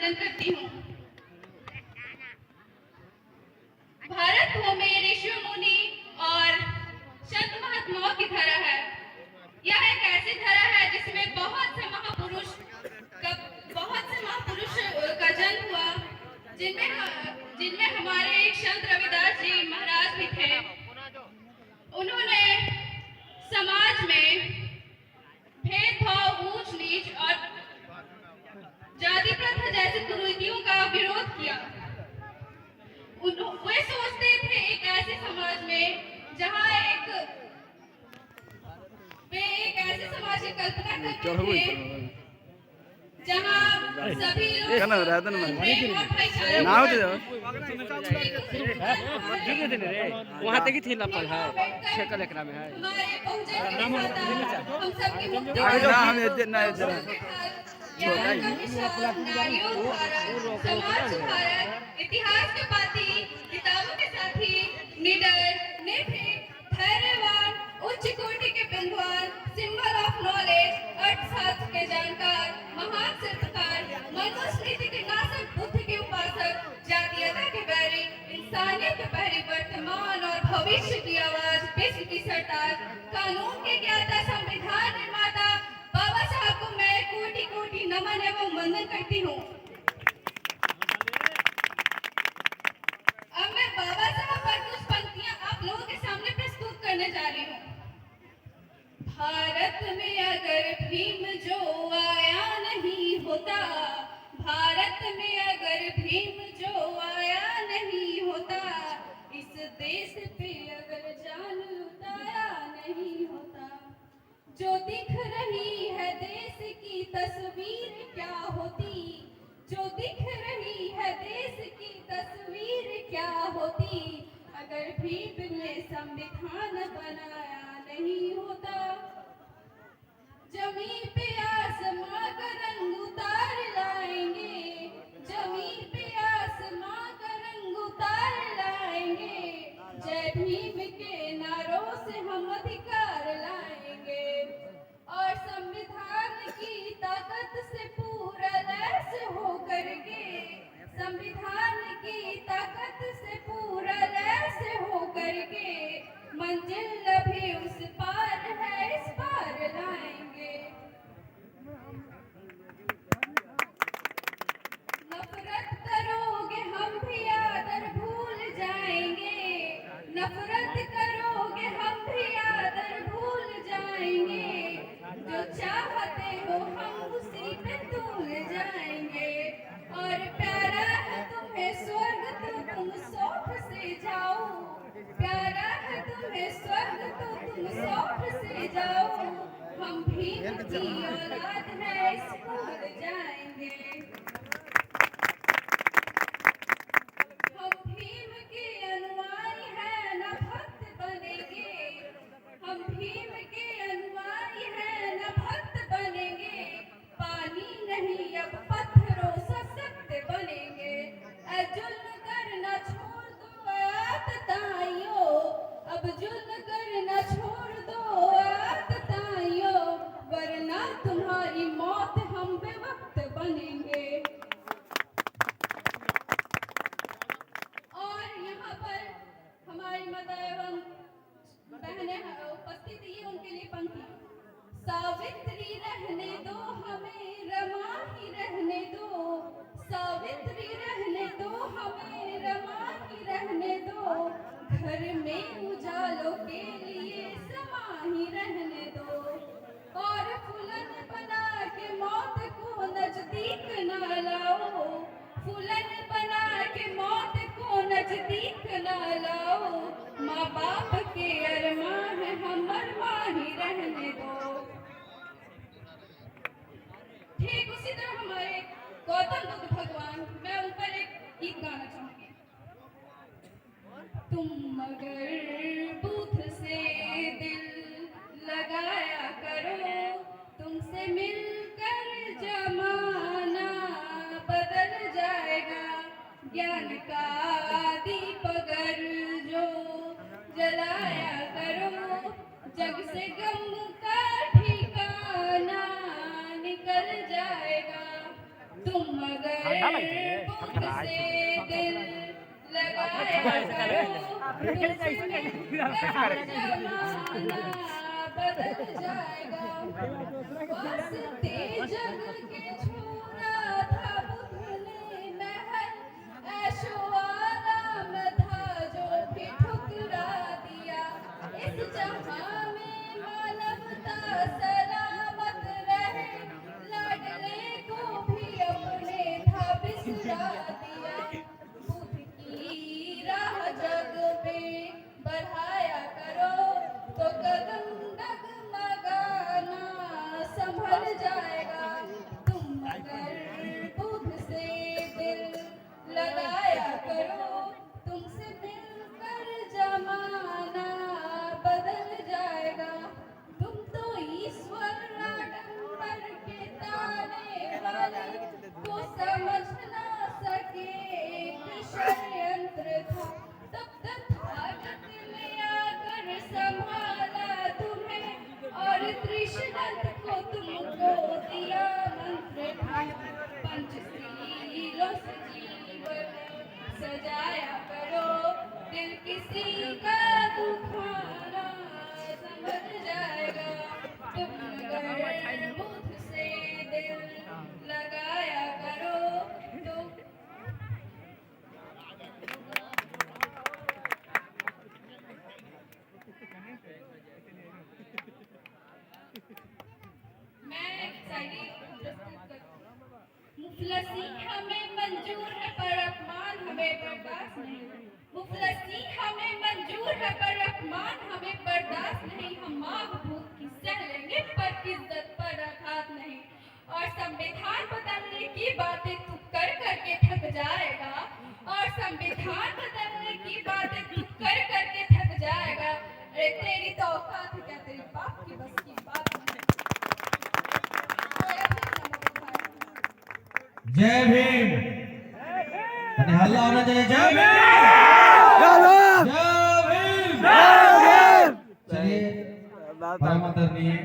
निवेदन करती हूँ। भारत भूमि ऋषि मुनि और संत महात्माओं की धरा है। यह एक ऐसी धरा है जिसमें बहुत से महापुरुष का जन्म हुआ, जिनमें हमारे एक संत रविदास जी महाराज भी थे। उन्होंने समाज में भेदभाव, ऊंच नीच और जाति प्रथा जैसी कुरीतियों का विरोध किया। वे सोचते थे एक ऐसे समाज में जहां वे एक ऐसे समाज की कल्पना करते थे जहां सभी लोग वहाँ तक ही थी लपल है छेकल एकरा में है इतिहास के पाती, किताबों के साथी, निडर, निर्भीक, धैर्यवान, उच्च कोटि के विद्वान, सिंबल ऑफ नॉलेज, अर्थशास्त्र के जानकार, महान शिल्पकार, मनुष्य नीति के नाशक, बुद्धि के उपासक, जातीयता के बैरी, इंसानियत के पहरी, वर्तमान और भविष्य की आवाज, विश्व की सरताज, कानून के ज्ञाता, संविधान निर्माता बाबा साहब को मैं कोटि कोटि नमन एवं वंदन करती हूँ। अब मैं बाबा साहब पर कुछ पंक्तियां आप लोगों के सामने प्रस्तुत करने जा रही हूँ। भारत में अगर भीम जो आया नहीं होता, भारत में अगर भीम जो आया नहीं होता, इस देश पे अगर जान लुटाया नहीं होता, जो दिख रही है देश की तस्वीर क्या होती, जो दिख रही है देश की तस्वीर क्या होती, अगर भीम ने संविधान बनाया नहीं होता। जमीन पे आसमां का रंग उतार लाएंगे, जमीन पे आसमां का रंग उतार लाएंगे, जय भीम के नारों से हम अधिकार लाएंगे और संविधान की ताकत से पूरा लैस होकर के, संविधान की ताकत से पूरा लैस होकर के, मंजिल अभी उस पार है, इस पार लाएंगे। नफरत करोगे हम भी आदर भूल जाएंगे, नफरत करोगे हम भी आदर भूल जाएंगे, जो चाहते हो हम उसी पे तुल जाएंगे और प्यारा है तुम्हें स्वर्ग तो तुम शौक से जाओ, प्यारा है तुम्हें स्वर्ग तो तुम शौक से जाओ, हम भीम की औलाद है स्कूल जाएंगे। हम भीम के अनुयायी हैं न भक्त बनेंगे, हम भीम के अनुयायी हैं न भक्त बनेंगे, पानी नहीं अब पत्थरों सशक्त बनेंगे। जुल्म करना छोड़ दो आतताइयों, अब जुल्म करना छोड़ दो आतताइयों, वरना तुम्हारी मौत हम बेवक्त बनेंगे। और यहाँ पर हमारी माता एवं बहनें उपस्थित ही उनके लिए पंक्ति। सावित्री रहने दो हमें, रमा ही रहने दो, सावित्री रहने दो हमें, रमा ही रहने दो, घर में उजालों के लिए समा ही रहने दो और फूलन बना के मौत को नजदीक न लाओ, फूलन बना के मौत को नजदीक न लाओ, माँ बाप के अरमान है हम अरमा ही रहने दो। ठीक उसी तरह हमारे गौतम बुद्ध भगवान, मैं उन पर एक गीत गाना चाहूंगी। तुम अगर बुद्ध से दिल लगाया करो, तुमसे मिलकर जमाना बदल जाएगा, ज्ञान का दीप अगर जो जलाया करो, जग से गम का ठिकाना निकल जाएगा। तुम अगर बुध से दिल लगाया करो तुमसे मिलकर जमाना बदल जाएगा वास्ते जग के छोड़ा था बुध ने महल ऐशो आराम था जो भी ठुकरा दिया इस जहां में मानवता सलामत रहे लाडले को भी अपने था बिसरा दिया बुध की राह जग में बढ़ाया करो तो कदम डगमगाना संभल जाएगा तुम मगर बुध से दिल लगाया करो तुमसे मिलकर जमाना बदल जाएगा तुम तो ईश्वर आडंबर के ताने वाले को समझ ना सके एक षड्यंत्र था तब तथागत ने आकर संभाला तुम्हें और त्रिशनत को तुमको दिया मंत्र था पंचशीलों से जीवन सजाया करो दिल किसी का दुखाना समझ जाएगा तुम अगर बुध से दिल लगाया करो तो मैं शायरी प्रस्तुत करती हूँ। मुफलसी हमें मंजूर है पर अपमान हमें बर्दाश्त नहीं मुफलसी हमें मंजूर है पर अपमान हमें बर्दाश्त नहीं हम मांग भूख की सह लेंगे पर इज्जत पर आघात नहीं और संविधान बदलने की बातें तू कर करके थक जाएगा और संविधान बदलने की बातें तू कर करके थक जाएगा अरे तेरी तो औकात है क्या तेरी बाप की बस की बात नहीं जय भीम आणि हल्ला होना चाहिए जय भीम जय भीम चलिए परम आदरणीय